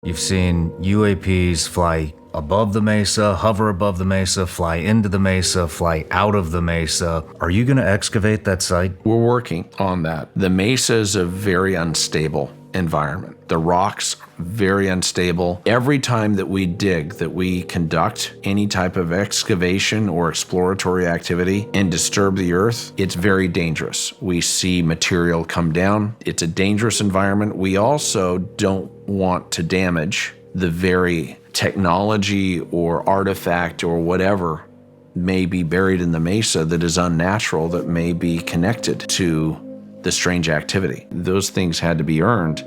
You've seen UAPs fly above the mesa, hover above the mesa, fly into the mesa, fly out of the mesa. Are you going to excavate that site? We're working on that. The mesa is a very unstable environment. The rocks, very unstable. Every time that we dig, that we conduct any type of excavation or exploratory activity and disturb the earth, it's very dangerous. We see material come down. It's a dangerous environment. We also don't want to damage the very technology or artifact or whatever may be buried in the mesa that is unnatural, that may be connected to the strange activity. Those things had to be earned,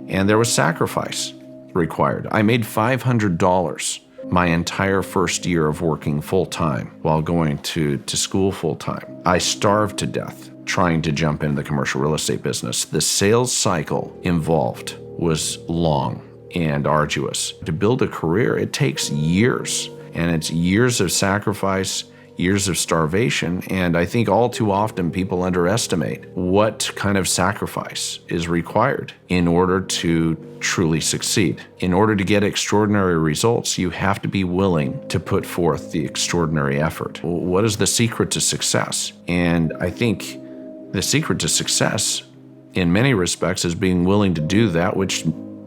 and there was sacrifice required. I made $500 my entire first year of working full-time while going to school full-time. I starved to death trying to jump into the commercial real estate business. The sales cycle involved was long and arduous. To build a career, it takes years, and it's years of sacrifice, years of starvation, and I think all too often people underestimate what kind of sacrifice is required in order to truly succeed. In order to get extraordinary results, you have to be willing to put forth the extraordinary effort. What is the secret to success? And I think the secret to success, in many respects, is being willing to do that which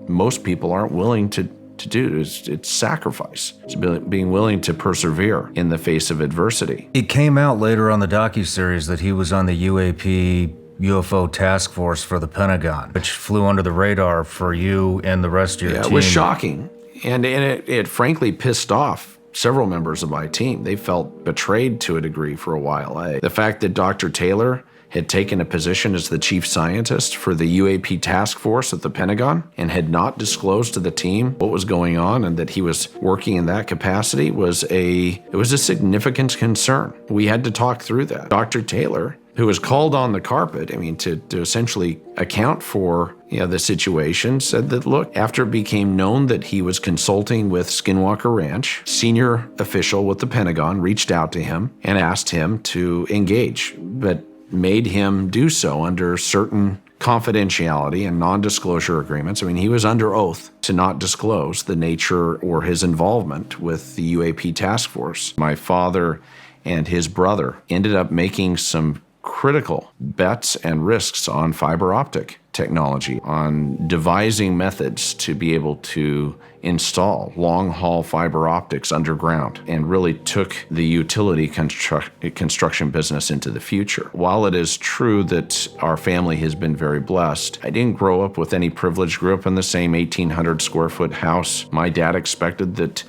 most people aren't willing to do. It's sacrifice. It's being willing to persevere in the face of adversity. It came out later on the docuseries that he was on the UAP UFO task force for the Pentagon, which flew under the radar for you and the rest of your team. It was shocking. And it frankly pissed off several members of my team. They felt betrayed to a degree for a while. The fact that Dr. Taylor had taken a position as the chief scientist for the UAP task force at the Pentagon and had not disclosed to the team what was going on and that he was working in that capacity was a significant concern. We had to talk through that. Dr. Taylor, who was called on the carpet, to essentially account for the situation, said that, look, after it became known that he was consulting with Skinwalker Ranch, senior official with the Pentagon reached out to him and asked him to engage, but made him do so under certain confidentiality and non-disclosure agreements. He was under oath to not disclose the nature or his involvement with the UAP task force. My father and his brother ended up making some critical bets and risks on fiber optic technology, on devising methods to be able to install long-haul fiber optics underground, and really took the utility construction business into the future. While it is true that our family has been very blessed, I didn't grow up with any privilege. Grew up in the same 1,800 square foot house. My dad expected that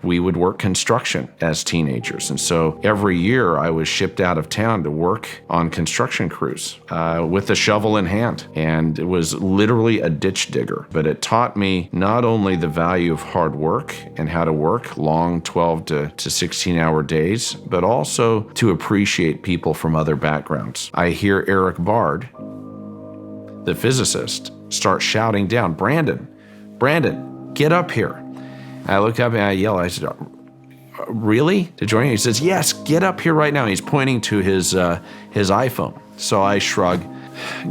we would work construction as teenagers. And so every year I was shipped out of town to work on construction crews with a shovel in hand. And it was literally a ditch digger. But it taught me not only the value of hard work and how to work long 12 to 16-hour days, but also to appreciate people from other backgrounds. I hear Eric Bard, the physicist, start shouting down, Brandon, get up here. I look up and I yell, I said, really? To join you? He says, yes, get up here right now. He's pointing to his iPhone. So I shrug,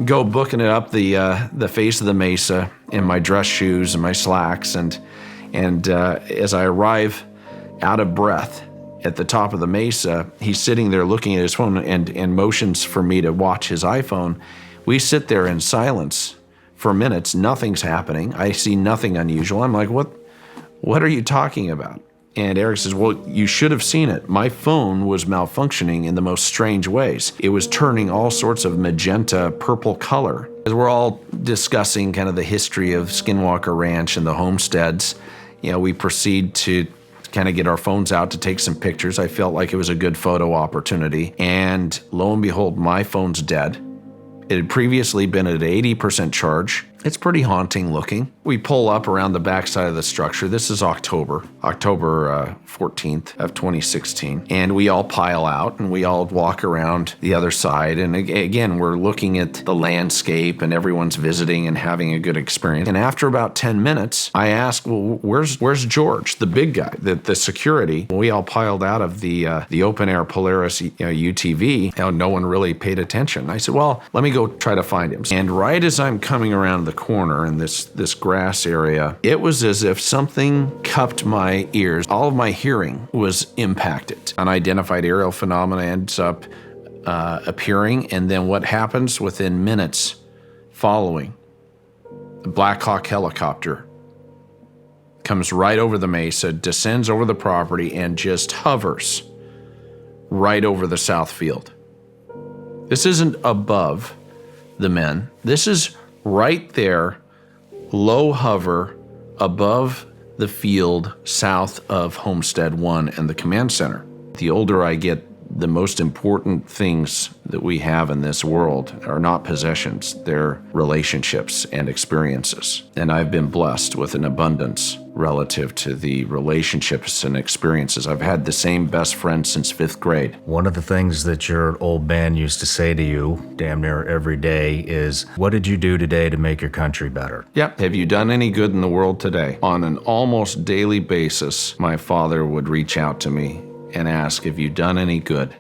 go booking it up the face of the mesa in my dress shoes and my slacks. And as I arrive out of breath at the top of the mesa, he's sitting there looking at his phone and motions for me to watch his iPhone. We sit there in silence for minutes. Nothing's happening. I see nothing unusual. I'm like, what are you talking about? And Eric says, well, you should have seen it. My phone was malfunctioning in the most strange ways. It was turning all sorts of magenta purple color. As we're all discussing kind of the history of Skinwalker Ranch and the homesteads, we proceed to kind of get our phones out to take some pictures. I felt like it was a good photo opportunity. And lo and behold, my phone's dead. It had previously been at 80% charge. It's pretty haunting looking. We pull up around the backside of the structure. This is October 14th of 2016. And we all pile out and we all walk around the other side. And again, we're looking at the landscape and everyone's visiting and having a good experience. And after about 10 minutes, I ask, well, where's George, the big guy, the security? We all piled out of the open air Polaris UTV. No one really paid attention. I said, well, let me go try to find him. And right as I'm coming around the corner in this grass area, it was as if something cupped my ears. All of my hearing was impacted. Unidentified aerial phenomena ends up appearing, and then what happens within minutes following, the Black Hawk helicopter comes right over the mesa, descends over the property, and just hovers right over the south field. This isn't above the men. This is right there, low hover above the field south of Homestead 1 and the command center. The older I get, the most important things that we have in this world are not possessions, they're relationships and experiences. And I've been blessed with an abundance relative to the relationships and experiences. I've had the same best friend since 5th grade. One of the things that your old man used to say to you damn near every day is, what did you do today to make your country better? Yep. Have you done any good in the world today? On an almost daily basis, my father would reach out to me and ask, have you done any good?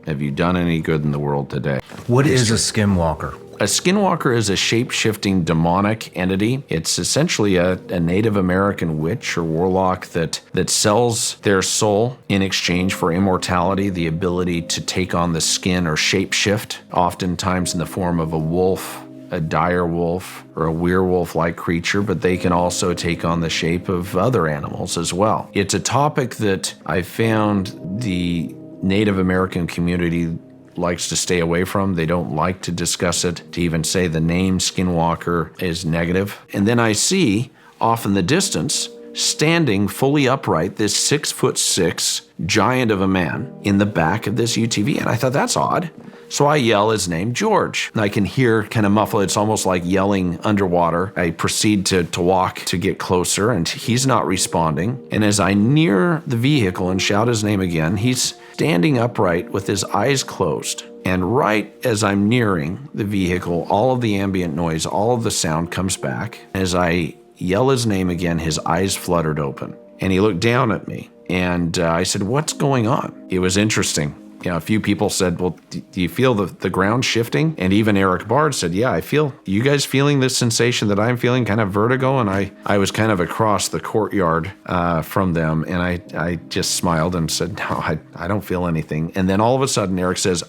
Have you done any good in the world today? What is a skinwalker? A skinwalker is a shape-shifting demonic entity. It's essentially a Native American witch or warlock that sells their soul in exchange for immortality, the ability to take on the skin or shape-shift, oftentimes in the form of a wolf, a dire wolf, or a werewolf-like creature, but they can also take on the shape of other animals as well. It's a topic that I found the Native American community likes to stay away from. They don't like to discuss it. To even say the name Skinwalker is negative. And then I see off in the distance, standing fully upright, this 6'6" giant of a man in the back of this UTV. And I thought, that's odd. So I yell his name, George. And I can hear kind of muffled. It's almost like yelling underwater. I proceed to walk to get closer, and he's not responding. And as I near the vehicle and shout his name again, he's standing upright with his eyes closed. And right as I'm nearing the vehicle, all of the ambient noise, all of the sound comes back. As I yell his name again, his eyes fluttered open. And he looked down at me. And I said, what's going on? It was interesting. You know, a few people said, well, do you feel the ground shifting? And even Eric Bard said, yeah, I feel, you guys feeling this sensation that I'm feeling, kind of vertigo? And I was kind of across the courtyard from them, and I just smiled and said, no, I don't feel anything. And then all of a sudden, Eric says,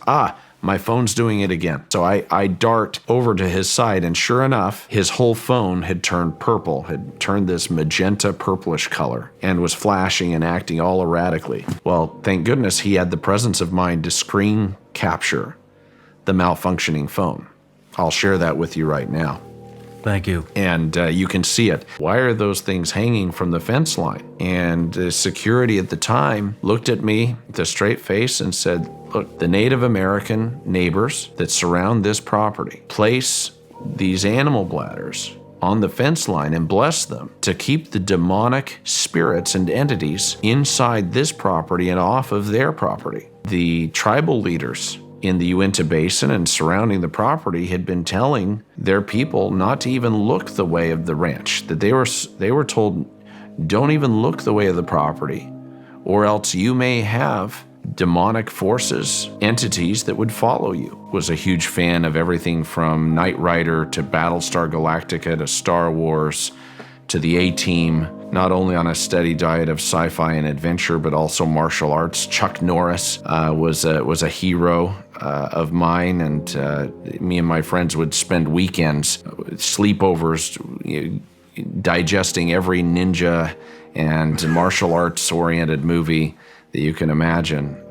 my phone's doing it again. So I dart over to his side, and sure enough, his whole phone had turned purple, had turned this magenta purplish color, and was flashing and acting all erratically. Well, thank goodness he had the presence of mind to screen capture the malfunctioning phone. I'll share that with you right now. Thank you. And you can see it. Why are those things hanging from the fence line? And the security at the time looked at me with a straight face and said, look, the Native American neighbors that surround this property place these animal bladders on the fence line and bless them to keep the demonic spirits and entities inside this property and off of their property. The tribal leaders in the Uinta Basin and surrounding the property had been telling their people not to even look the way of the ranch, that they were told, don't even look the way of the property, or else you may have demonic forces, entities that would follow you. Was a huge fan of everything from Knight Rider to Battlestar Galactica to Star Wars to the A-Team, not only on a steady diet of sci-fi and adventure, but also martial arts. Chuck Norris was a hero of mine, and me and my friends would spend weekends, sleepovers, digesting every ninja and martial arts-oriented movie that you can imagine.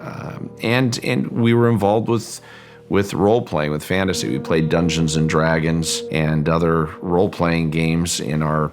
And we were involved with role-playing, with fantasy. We played Dungeons and Dragons and other role-playing games in our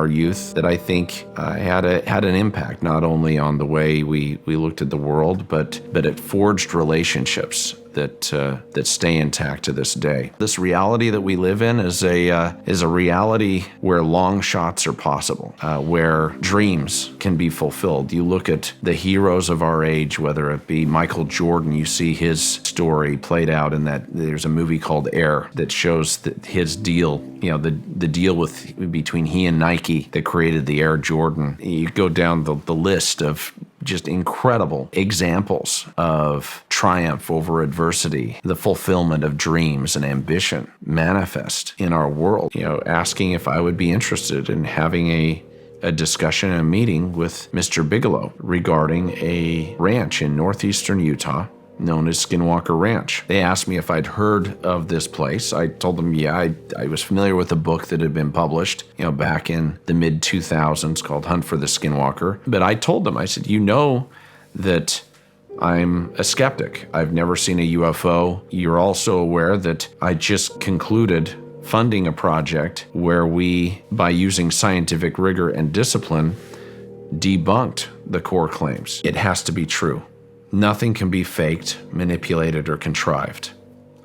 youth that I think had an impact not only on the way we looked at the world, but it forged relationships that stay intact to this day. This reality that we live in is a reality where long shots are possible, where dreams can be fulfilled. You look at the heroes of our age, whether it be Michael Jordan, you see his story played out in that. There's a movie called Air that shows that his deal, the deal between he and Nike that created the Air Jordan. You go down the list of just incredible examples of triumph over adversity, the fulfillment of dreams and ambition manifest in our world. Asking if I would be interested in having a discussion and a meeting with Mr. Bigelow regarding a ranch in northeastern Utah known as Skinwalker Ranch. They asked me if I'd heard of this place. I told them, yeah, I was familiar with a book that had been published, back in the mid-2000s called Hunt for the Skinwalker. But I told them, I said, that I'm a skeptic. I've never seen a UFO. You're also aware that I just concluded funding a project where we, by using scientific rigor and discipline, debunked the core claims. It has to be true. Nothing can be faked, manipulated, or contrived.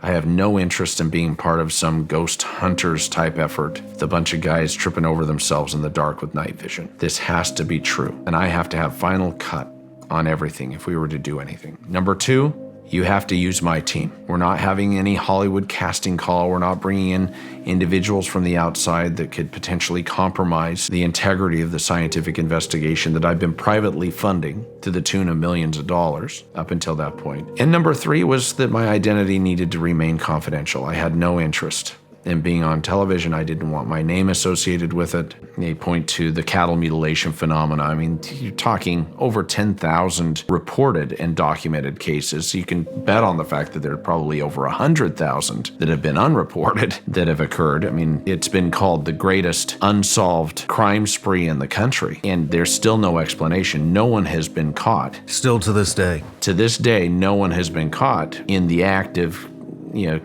I have no interest in being part of some ghost hunters type effort with a bunch of guys tripping over themselves in the dark with night vision. This has to be true, and I have to have final cut on everything if we were to do anything. Number 2, you have to use my team. We're not having any Hollywood casting call. We're not bringing in individuals from the outside that could potentially compromise the integrity of the scientific investigation that I've been privately funding to the tune of millions of dollars up until that point. And number 3 was that my identity needed to remain confidential. I had no interest in being on television. I didn't want my name associated with it. They point to the cattle mutilation phenomena. I mean, you're talking over 10,000 reported and documented cases. You can bet on the fact that there are probably over 100,000 that have been unreported that have occurred. I mean, it's been called the greatest unsolved crime spree in the country, and there's still no explanation. No one has been caught. Still to this day. To this day, no one has been caught in the act of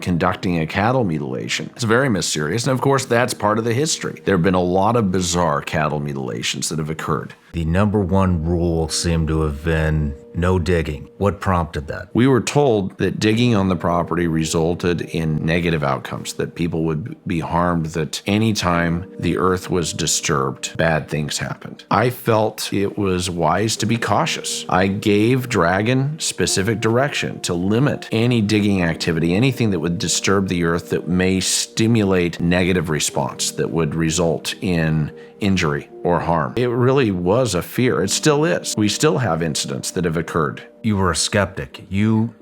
conducting a cattle mutilation. It's very mysterious. And of course, that's part of the history. There have been a lot of bizarre cattle mutilations that have occurred. The number 1 rule seemed to have been no digging. What prompted that? We were told that digging on the property resulted in negative outcomes, that people would be harmed, that anytime the earth was disturbed, bad things happened. I felt it was wise to be cautious. I gave Dragon specific direction to limit any digging activity, anything that would disturb the earth that may stimulate negative response that would result in injury or harm. It really was a fear. It still is. We still have incidents that have occurred. You were a skeptic. You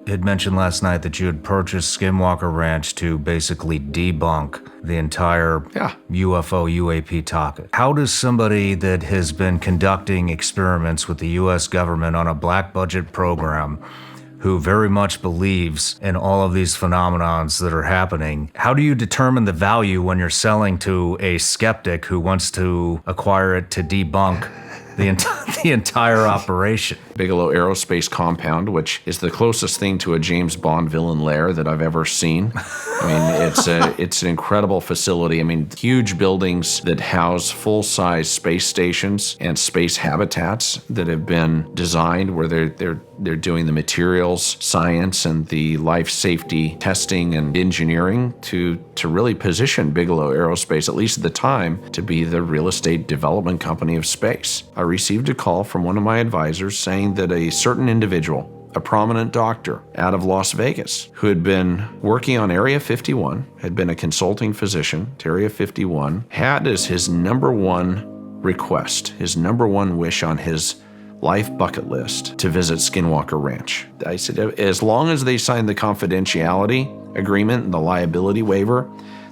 had mentioned last night that you had purchased Skinwalker Ranch to basically debunk the entire UFO UAP topic. How does somebody that has been conducting experiments with the U.S. government on a black budget program, who very much believes in all of these phenomenons that are happening, how do you determine the value when you're selling to a skeptic who wants to acquire it to debunk the entire operation? Bigelow Aerospace Compound, which is the closest thing to a James Bond villain lair that I've ever seen. I mean, it's an incredible facility. I mean, huge buildings that house full-size space stations and space habitats that have been designed where they're doing the materials science and the life safety testing and engineering to really position Bigelow Aerospace, at least at the time, to be the real estate development company of space. I received a call from one of my advisors saying that a certain individual, a prominent doctor out of Las Vegas, who had been working on Area 51, had been a consulting physician to Area 51, had as his number 1 request, his number 1 wish on his life bucket list to visit Skinwalker Ranch. I said, as long as they sign the confidentiality agreement and the liability waiver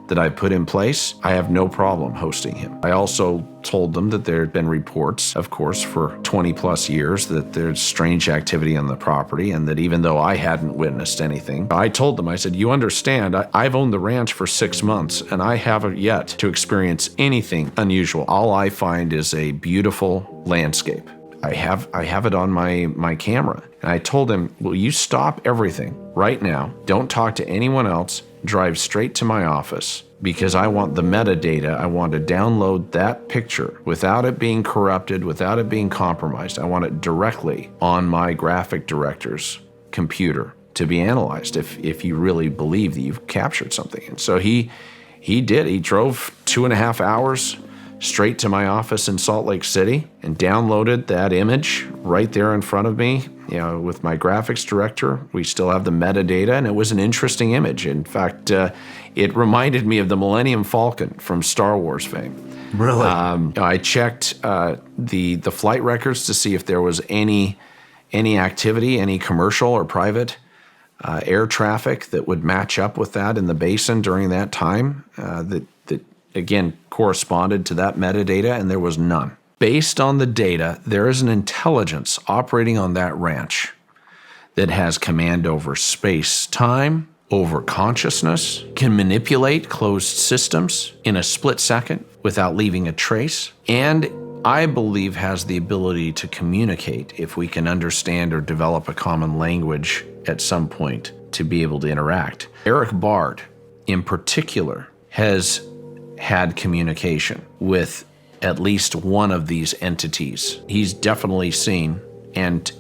that I put in place, I have no problem hosting him. I also told them that there had been reports, of course, for 20 plus years that there's strange activity on the property, and that even though I hadn't witnessed anything, I told them, I said, you understand, I've owned the ranch for 6 months and I haven't yet to experience anything unusual. All I find is a beautiful landscape. I have it on my camera. And I told him, will you stop everything right now? Don't talk to anyone else. Drive straight to my office, because I want the metadata. I want to download that picture without it being corrupted, without it being compromised. I want it directly on my graphic director's computer to be analyzed if you really believe that you've captured something. And so he did. He drove 2.5 hours straight to my office in Salt Lake City and downloaded that image right there in front of me. With my graphics director, we still have the metadata, and it was an interesting image. In fact, it reminded me of the Millennium Falcon from Star Wars fame. Really? I checked the flight records to see if there was any activity, any commercial or private air traffic that would match up with that in the basin during that time that again corresponded to that metadata, and there was none. Based on the data, there is an intelligence operating on that ranch that has command over space, time, over consciousness, can manipulate closed systems in a split second without leaving a trace, and I believe has the ability to communicate if we can understand or develop a common language at some point to be able to interact. Eric Bard, in particular, has had communication with at least one of these entities. He's definitely seen and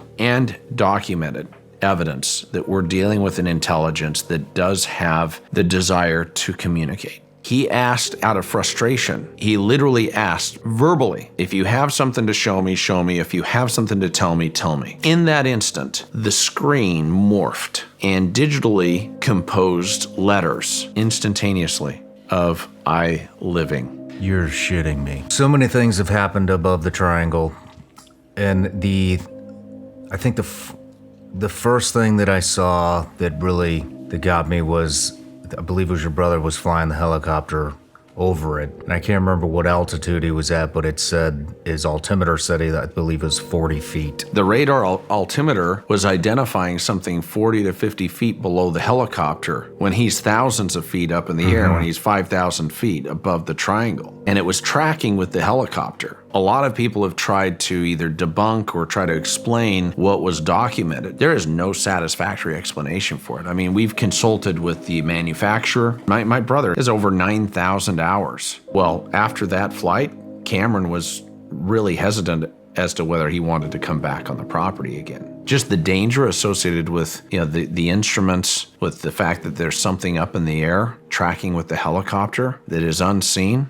documented evidence that we're dealing with an intelligence that does have the desire to communicate. He asked out of frustration. He literally asked verbally, if you have something to show me, show me. If you have something to tell me, tell me. In that instant, the screen morphed and digitally composed letters instantaneously of I living. You're shitting me. So many things have happened above the triangle, and I think the first thing that I saw that got me was, I believe it was your brother was flying the helicopter over it. And I can't remember what altitude he was at, but it said, his altimeter said I believe it was 40 feet. The radar altimeter was identifying something 40 to 50 feet below the helicopter when he's thousands of feet up in the air, when he's 5,000 feet above the triangle. And it was tracking with the helicopter. A lot of people have tried to either debunk or try to explain what was documented. There is no satisfactory explanation for it. I mean, we've consulted with the manufacturer. My brother is over 9,000 hours. Well, after that flight, Cameron was really hesitant as to whether he wanted to come back on the property again. Just the danger associated with the instruments, with the fact that there's something up in the air tracking with the helicopter that is unseen.